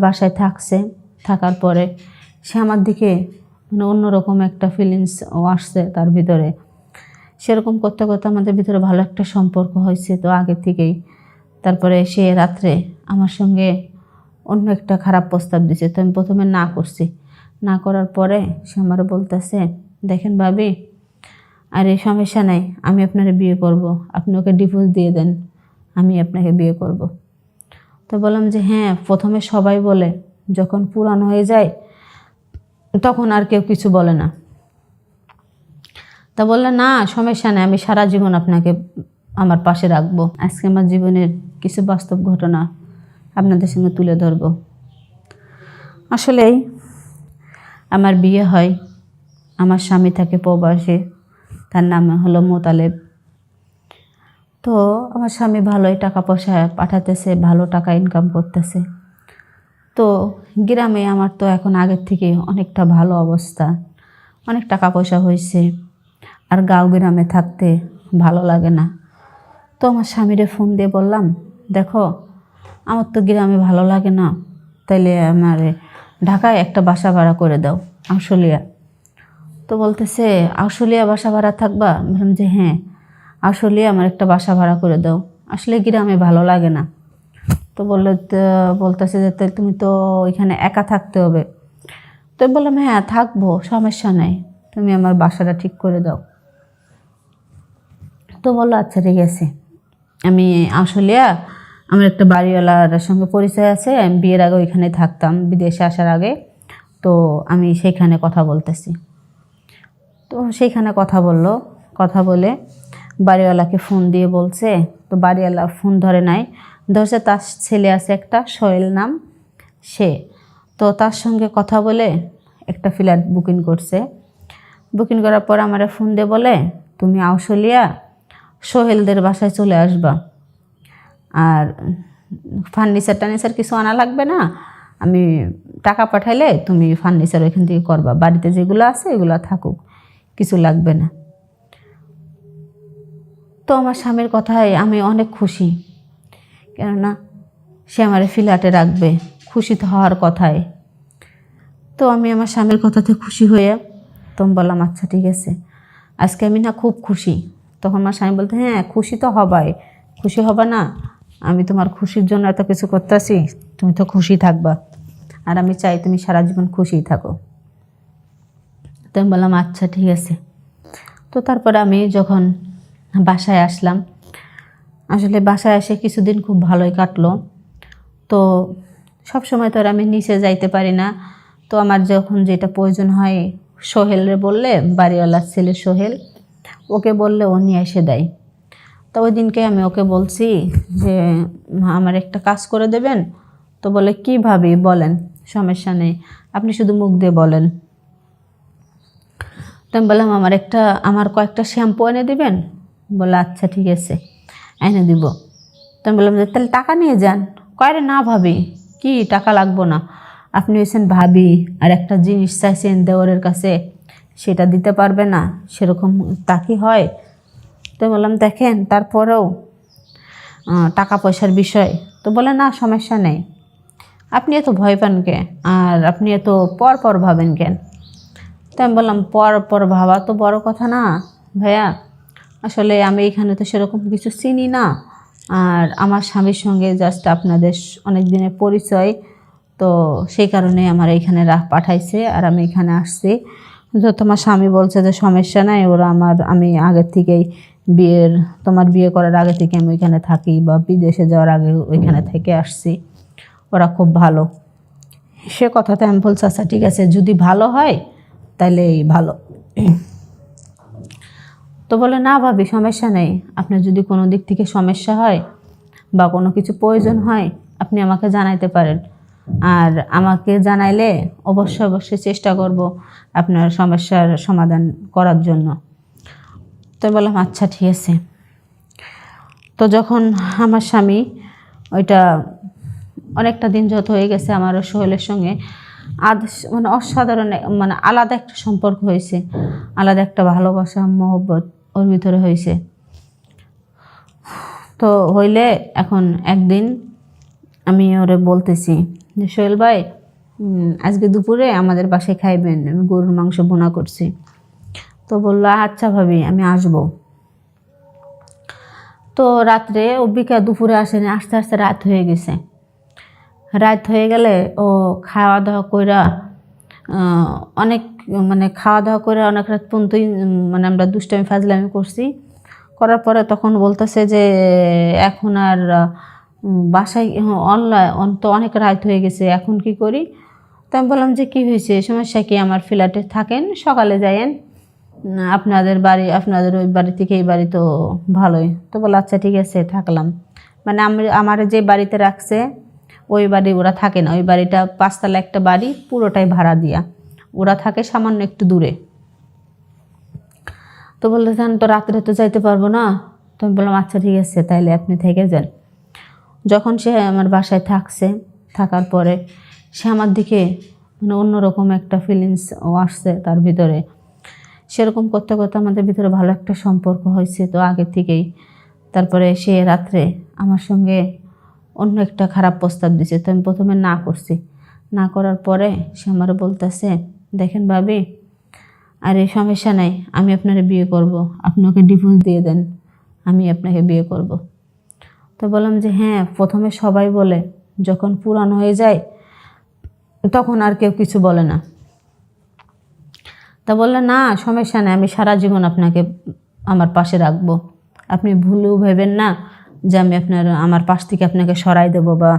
বাসায় থাকার পরে সে আমার দিকে মানে অন্যরকম একটা ফিলিংস আসছে তার ভিতরে। সেরকম করতে করতে আমাদের ভিতরে ভালো একটা সম্পর্ক হয়েছে তো আগে থেকেই। তারপরে সে রাত্রে আমার সঙ্গে অন্য একটা খারাপ প্রস্তাব দিছে, তো আমি প্রথমে না করছি। না করার পরে সে আমারও বলতেছে, দেখেন ভাবি, আর এই সমস্যা নাই, আমি আপনারে বিয়ে করব, আপনি ওকে ডিভোর্স দিয়ে দেন, আমি আপনাকে বিয়ে করব। তো বললাম যে হ্যাঁ, প্রথমে সবাই বলে, যখন পুরানো হয়ে যায় তখন আর কেউ কিছু বলে না। তা বললে না সমস্যা নেই, আমি সারা জীবন আপনাকে আমার পাশে রাখবো। আজকে আমার জীবনের কিছু বাস্তব ঘটনা আপনাদের সঙ্গে তুলে ধরব। আসলেই আমার বিয়ে হয়, আমার স্বামী থাকে প্রবাসে, তার নাম হলো মোতালেব। তো আমার স্বামী ভালোই টাকা পয়সা পাঠাতেছে, ভালো টাকা ইনকাম করতেছে। তো গ্রামে আমার তো এখন আগের থেকে অনেকটা ভালো অবস্থা, অনেক টাকা পয়সা হয়েছে, আর গাঁও গ্রামে থাকতে ভালো লাগে না। তো আমার স্বামীরে ফোন দিয়ে বললাম, দেখো আমার তো গ্রামে ভালো লাগে না, তাইলে আমার ঢাকায় একটা বাসা ভাড়া করে দাও, আশুলিয়া। তো বলতেছে আশুলিয়া বাসা ভাড়া থাকবা? বললাম যে হ্যাঁ, আশুলিয়া আমার একটা বাসা ভাড়া করে দাও, আসলে গ্রামে ভালো লাগে না। তো বলতেছে যে তুমি তো ওইখানে একা থাকতে হবে। তো বললাম হ্যাঁ থাকবো, সমস্যা নাই, তুমি আমার বাসাটা ঠিক করে দাও। তো বললো আচ্ছা ঠিক আছে। আমি আশুলিয়া আমার একটা বাড়িওয়ালার সঙ্গে পরিচয় আছে, আমি বিয়ের আগে ওইখানে থাকতাম, বিদেশে আসার আগে। তো আমি সেইখানে কথা বলতেছি। তো সেইখানে কথা বলে বাড়িওয়ালাকে ফোন দিয়ে বলছে। তো বাড়িওয়ালা ফোন ধরে নাই, ধরছে তার ছেলে আছে একটা, সোহেল নাম, সে। তো তার সঙ্গে কথা বলে একটা ফ্ল্যাট বুকিং করছে। বুকিং করার পর আমার ফোন দিয়ে বলে, তুমি আশুলিয়া সোহেলদের বাসায় চলে আসবা, আর ফার্নিচার কিছু আনা লাগবে না, আমি টাকা পাঠাইলে তুমি ফার্নিচার ওইখান থেকে করবা, বাড়িতে যেগুলো আছে এগুলো থাকুক, কিছু লাগবে না। তো আমার স্বামীর কথায় আমি অনেক খুশি, কেননা সে আমার ফ্ল্যাটে রাখবে, খুশি তো হওয়ার কথাই। তো আমি আমার স্বামীর কথাতে খুশি হয়ে তখন বললাম আচ্ছা ঠিক আছে, আজকে আমি না খুব খুশি। তখন আমার স্বামী বলতে, হ্যাঁ খুশি তো হবাই, খুশি হবা না, আমি তোমার খুশির জন্য এত কিছু করতেছি, তুমি তো খুশি থাকবা, আর আমি চাই তুমি সারা জীবন খুশিই থাকো। তো আমি বললাম আচ্ছা ঠিক আছে। তো তারপরে আমি যখন বাসায় আসলাম, আসলে বাসায় এসে কিছুদিন খুব ভালোই কাটলো। তো সব সময় তো আর আমি নিচে যাইতে পারি না, তো আমার যখন যেটা প্রয়োজন হয় সোহেলরে বললে, বাড়িওয়ালার ছেলে সোহেল, ওকে বললে ও নিয়ে এসে দেয়। তো ওই দিনকে আমি ওকে বলছি যে আমার একটা কাজ করে দেবেন। তো বলে কীভাবে বলেন, সমস্যা নেই, আপনি শুধু মুখ দিয়ে বলেন। তো আমি বললাম আমার কয়েকটা শ্যাম্পু এনে দেবেন। বলে আচ্ছা ঠিক আছে এনে দিব। তো আমি বললাম যে তাহলে টাকা নিয়ে যান। কয়রে না ভাবি, কি টাকা লাগবো না, আপনি হয়েছেন ভাবি, আর একটা জিনিস চাইছেন দেওরের কাছে, সেটা দিতে পারবে না, সেরকম তা কি হয়? তো বললাম দেখেন তারপরেও টাকা পয়সার বিষয়। তো বলে না সমস্যা নেই, আপনি এত ভয় পান কেন, আর আপনি এত পর ভাবেন কেন? তো আমি বললাম পর ভাবা তো বড় কথা না ভাইয়া, আসলে আমি এখানে তো সেরকম কিছু চিনি না, আর আমার স্বামীর সঙ্গে জাস্ট আপনাদের অনেক দিনের পরিচয়, তো সেই কারণে আমার এইখানে পাঠাইছে, আর আমি এখানে আসছি। তো তোমার স্বামী বলছে যে সমস্যা নাই, ওরা আমি আগের থেকেই তোমার বিয়ে করার আগে থেকে আমি ওইখানে থাকি, বা বিদেশে যাওয়ার আগে ওইখানে থেকে আসছি, ওরা খুব ভালো। সে কথাতে আমি বলছি আচ্ছা ঠিক আছে, যদি ভালো হয় তাহলে ভালো। তো বলে না ভাবি সমস্যা নেই, আপনার যদি কোনো দিক থেকে সমস্যা হয় বা কোনো কিছু প্রয়োজন হয় আপনি আমাকে জানাইতে পারেন, আর আমাকে জানাইলে অবশ্যই চেষ্টা করব আপনার সমস্যার সমাধান করার জন্য। তো বললাম আচ্ছা ঠিক আছে। তো যখন আমার স্বামী ওইটা অনেকটা দিন যত হয়ে গেছে, আমার সোহেলের সঙ্গে মানে অসাধারণ, মানে আলাদা একটা সম্পর্ক হয়েছে, আলাদা একটা ভালোবাসা মহব্বত ওর ভিতরে হয়েছে। তো হইলে এখন একদিন আমি ওরে বলতেছি যে সোহেল ভাই আজকে দুপুরে আমাদের বাসায় খাইবেন, আমি গরুর মাংস বোনা করছি। তো বললো আচ্ছা ভাবি আমি আসবো। তো রাত্রে ও দুপুরে আসেনি, আস্তে আস্তে রাত হয়ে গেছে। রাত হয়ে গেলে ও খাওয়া দাওয়া কইরা অনেক মানে খাওয়া দাওয়া করে অনেক রাত পর্যন্তই মানে আমরা দুষ্টামি ফাজলামি করছি। করার পরে তখন বলতেছে যে এখন আর বাসায় অনলাইন তো অনেক রাত হয়ে গেছে, এখন কি করি? তো আমি বললাম যে কী হয়েছে, সমস্যা কি? আমার ফ্ল্যাটে থাকেন, সকালে যাইয়েন, আপনাদের বাড়ি আপনাদের ওই বাড়ি থেকে এই বাড়ি তো ভালোই। তো বলে আচ্ছা ঠিক আছে থাকলাম। মানে আমার যে বাড়িতে রাখছে ওই বাড়ি ওরা থাকে না, ওই বাড়িটা 5 তলা একটা বাড়ি, পুরোটাই ভাড়া দিয়া, ওরা থাকে সামান্য একটু দূরে। তো বলতে চান তো রাত্রে তো যাইতে পারবো না। তো আমি বললাম আচ্ছা ঠিক আছে তাইলে আপনি থেকে যান। যখন সে আমার বাসায় থাকছে, থাকার পরে সে আমার দিকে মানে অন্যরকম একটা ফিলিংস আসছে তার ভিতরে। সেরকম করতে করতে আমাদের ভিতরে ভালো একটা সম্পর্ক হয়েছে তো আগে থেকেই। তারপরে সে রাত্রে আমার সঙ্গে অন্য একটা খারাপ প্রস্তাব দিছে। তো আমি প্রথমে না করছি। না করার পরে সে আমার বলতেছে দেখেন ভাবি, আর এই সমস্যা নাই, আমি আপনারে বিয়ে করব, আপনি ওকে ডিভোর্স দিয়ে দেন, আমি আপনাকে বিয়ে করব। তো বললাম যে হ্যাঁ, প্রথমে সবাই বলে, যখন পুরানো হয়ে যায় তখন আর কেউ কিছু বলে না। তা বললে না সমস্যা নেই, আমি সারা জীবন আপনাকে আমার পাশে রাখবো, আপনি ভুলেও ভেবেন না যে আমি আমার পাশ থেকে আপনাকে সরাই দেব বা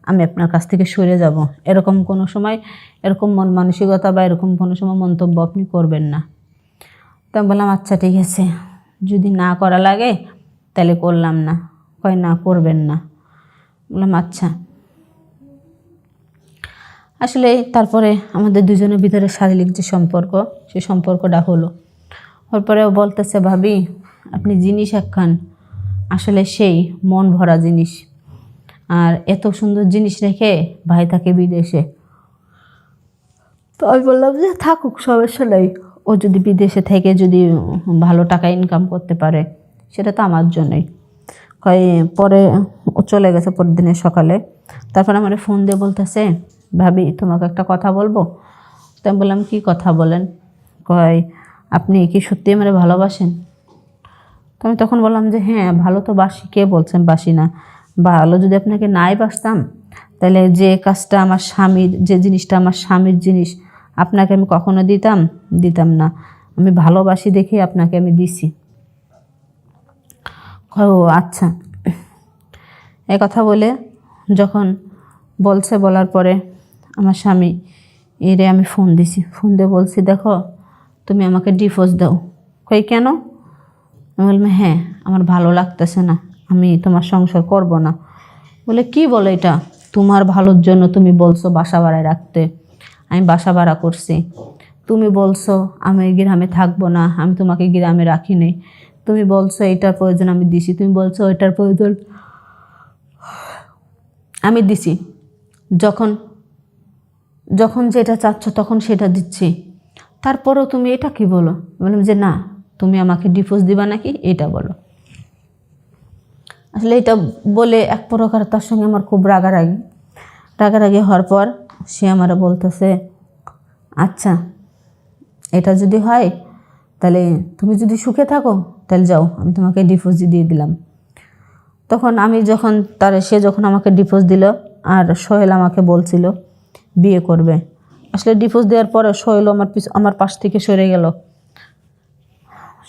আমি আপনার কাছ থেকে সরে যাব। এরকম কোনো সময় এরকম মন মানসিকতা বা এরকম কোনো সময় মন্তব্য আপনি করবেন না। তো আমি বললাম আচ্ছা ঠিক আছে, যদি না করা লাগে তাহলে করলাম না। কয় না করবেন না। বললাম আচ্ছা। আসলে তারপরে আমাদের দুজনের ভিতরে শারীরিক যে সম্পর্ক, সেই সম্পর্কটা হলো। তারপরেও বলতেছে ভাবি আপনি জিনিস একখান, আসলে সেই মন ভরা জিনিস, আর এত সুন্দর জিনিস রেখে ভাই থাকে বিদেশে। তো আমি বললাম যে থাকুক, সমস্যা নেই, ও যদি বিদেশে থেকে যদি ভালো টাকা ইনকাম করতে পারে সেটা তো আমার জন্যই। পরে ও চলে গেছে পরের দিনের সকালে। তারপর আমার ফোন দিয়ে বলতেছে ভাবি তোমাকে একটা কথা বলবো। তো আমি বললাম কী কথা বলেন। আপনি কি সত্যি আমার ভালোবাসেন? তো আমি তখন বললাম যে হ্যাঁ ভালো তো বাসি, কে বলছেন বাসি না? ভালো যদি আপনাকে নাই বাসতাম তাহলে যে কাজটা আমার স্বামীর, যে জিনিসটা আমার স্বামীর জিনিস আপনাকে আমি কখনো দিতাম না। আমি ভালোবাসি দেখে আপনাকে আমি দিছি। ও আচ্ছা। এই কথা বলে যখন বলার পরে আমার স্বামী এরে আমি ফোন দিছি। ফোন দিয়ে বলছি দেখো তুমি আমাকে ডিভোর্স দাও। কেন? আমি বললাম হ্যাঁ আমার ভালো লাগতেছে না, আমি তোমার সংসার করব না। বলে কি বলে এটা? তোমার ভালোর জন্য তুমি বলছো বাসা ভাড়ায় রাখতে, আমি বাসা ভাড়া করছি। তুমি বলছো আমি গ্রামে থাকবো না, আমি তোমাকে গ্রামে রাখি নাই। তুমি বলছো এইটার প্রয়োজন আমি দিছি, তুমি বলছো ওইটার প্রয়োজন আমি দিছি। যখন যখন যেটা চাচ্ছ তখন সেটা দিচ্ছি, তারপরেও তুমি এটা কি বলো? বললাম যে না, তুমি আমাকে ডিভোর্স দিবা নাকি এটা বলো। আসলে এটা বলে এক প্রকার তার সঙ্গে আমার খুব রাগারাগি হওয়ার পর সে আমার বলতেছে আচ্ছা এটা যদি হয় তাহলে তুমি যদি সুখে থাকো তাহলে যাও, আমি তোমাকে ডিভোর্স দিয়ে দিলাম। তখন সে যখন আমাকে ডিভোর্স দিল, আর সোহেল আমাকে বলছিল বিয়ে করবে। আসলে ডিভোর্স দেওয়ার পরে সোহেল আমার পাশ থেকে সরে গেল।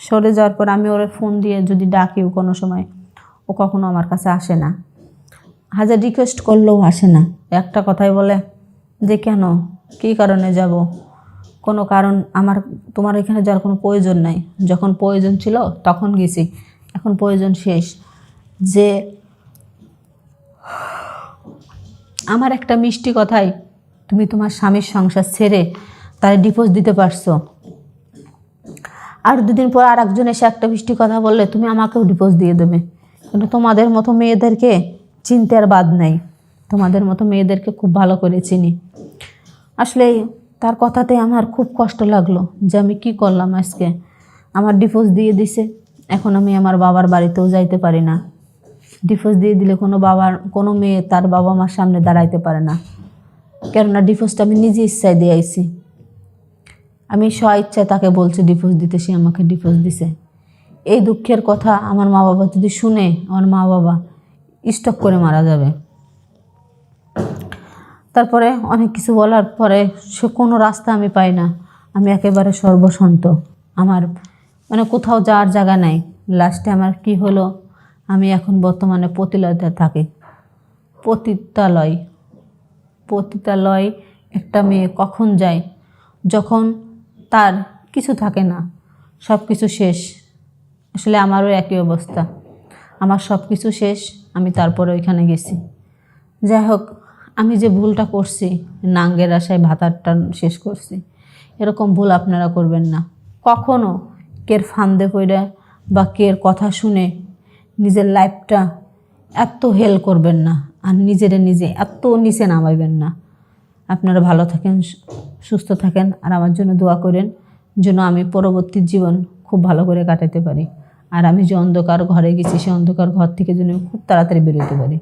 সরে যাওয়ার পর আমি ওরে ফোন দিয়ে যদি ডাকিও কোনো সময়, ও কখনো আমার কাছে আসে না। হাজার রিকোয়েস্ট করলেও আসে না। একটা কথাই বলে যে কেন, কী কারণে যাব? কোনো কারণ তোমার এখানে যাওয়ার কোনো প্রয়োজন নাই। যখন প্রয়োজন ছিল তখন গেছি, এখন প্রয়োজন শেষ। যে আমার একটা মিষ্টি কথাই তুমি তোমার স্বামীর সংসার ছেড়ে তারে ডিভোর্স দিতে পারছো, আর দুদিন পর আর একজন এসে একটা মিষ্টি কথা বললে তুমি আমাকেও ডিভোর্স দিয়ে দেবে। কিন্তু তোমাদের মতো মেয়েদেরকে চিনতে আর বাদ নাই, তোমাদের মতো মেয়েদেরকে খুব ভালো করে চিনি। আসলে তার কথাতে আমার খুব কষ্ট লাগলো যে আমি কি করলাম আজকে। আমার ডিভোর্স দিয়ে দিছে, এখন আমি আমার বাবার বাড়িতেও যাইতে পারি না। ডিভোর্স দিয়ে দিলে কোনো মেয়ে তার বাবা মার সামনে দাঁড়াইতে পারে না। কেননা ডিভোর্সটা আমি নিজে ইচ্ছায় দিয়ে আইছি। আমি স্ব ইচ্ছায় তাকে বলছি ডিভোর্স দিতে, সে আমাকে ডিভোর্স দিছে। এই দুঃখের কথা আমার মা বাবা যদি শুনে, আমার মা বাবা স্টক করে মারা যাবে। তারপরে অনেক কিছু বলার পরে সে কোনো রাস্তা আমি পাই না, আমি একেবারে সর্বশান্ত, আমার মানে কোথাও যাওয়ার জায়গা নাই। লাস্টে আমার কি হলো, আমি এখন বর্তমানে পতিতালয়ে থাকি। পতিতালয় একটা মেয়ে কখন যায়, যখন তার কিছু থাকে না, সব কিছু শেষ। আসলে আমারও একই অবস্থা, আমার সব কিছু শেষ, আমি তারপরে ওইখানে গেছি। যাই হোক, আমি যে ভুলটা করছি, নাঙ্গের আশায় ভাতারটা শেষ করছি, এরকম ভুল আপনারা করবেন না কখনো। কের ফান্দে পড়ে বা কের কথা শুনে নিজের লাইফটা এত হেল করবেন না, আর নিজে এত নিচে নামাইবেন না। আপনারা ভালো থাকেন, সুস্থ থাকেন, আর আমার জন্য দোয়া করেন যেন আমি পরবর্তী জীবন খুব ভালো করে কাটাতে পারি। আর আমি যে অন্ধকার ঘরে গেছি, সে অন্ধকার ঘর থেকে যেন খুব তাড়াতাড়ি বেরোতে পারি।